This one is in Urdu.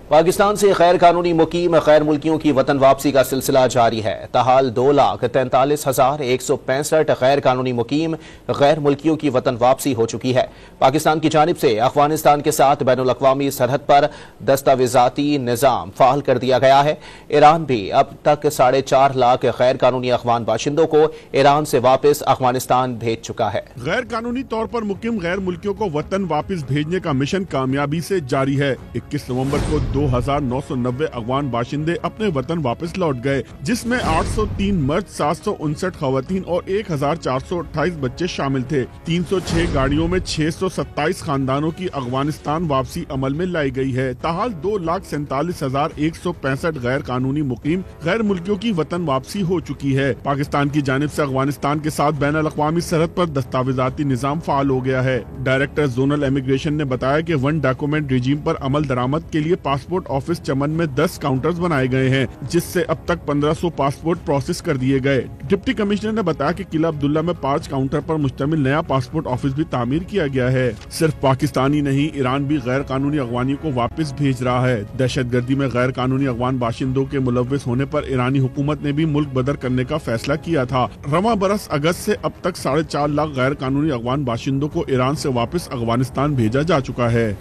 پاکستان سے غیر قانونی مقیم غیر ملکیوں کی وطن واپسی کا سلسلہ جاری ہے۔ تاحال 2,43,165 غیر قانونی مقیم غیر ملکیوں کی وطن واپسی ہو چکی ہے۔ پاکستان کی جانب سے افغانستان کے ساتھ بین الاقوامی سرحد پر دستاویزاتی نظام فعال کر دیا گیا ہے۔ ایران بھی اب تک 4.5 لاکھ غیر قانونی افغان باشندوں کو ایران سے واپس افغانستان بھیج چکا ہے۔ غیر قانونی طور پر مقیم غیر ملکیوں کو وطن واپس بھیجنے کا مشن کامیابی سے جاری ہے۔ 21 نومبر کو 2,990 افغان باشندے اپنے وطن واپس لوٹ گئے، جس میں 803 مرد، 759 خواتین اور 1,428 بچے شامل تھے۔ 306 گاڑیوں میں 627 خاندانوں کی افغانستان واپسی عمل میں لائی گئی ہے۔ تاحال 2,47,165 غیر قانونی مقیم غیر ملکیوں کی وطن واپسی ہو چکی ہے۔ پاکستان کی جانب سے افغانستان کے ساتھ بین الاقوامی سرحد پر دستاویزاتی نظام فعال ہو گیا ہے۔ ڈائریکٹر زونل امیگریشن نے بتایا کہ ون ڈاکومنٹ رجیم پر عمل درآمد کے لیے پاسپورٹ آفس چمن میں 10 کاؤنٹرز بنائے گئے ہیں، جس سے اب تک 1500 پاسپورٹ پروسیس کر دیے گئے۔ ڈپٹی کمشنر نے بتایا کہ قلعہ عبداللہ میں 5 کاؤنٹر پر مشتمل نیا پاسپورٹ آفس بھی تعمیر کیا گیا ہے۔ صرف پاکستانی نہیں، ایران بھی غیر قانونی افغانیوں کو واپس بھیج رہا ہے۔ دہشت گردی میں غیر قانونی افغان باشندوں کے ملوث ہونے پر ایرانی حکومت نے بھی ملک بدر کرنے کا فیصلہ کیا تھا۔ رواں برس اگست سے اب تک 4.5 لاکھ غیر قانونی افغان باشندوں کو ایران سے واپس افغانستان بھیجا جا چکا ہے۔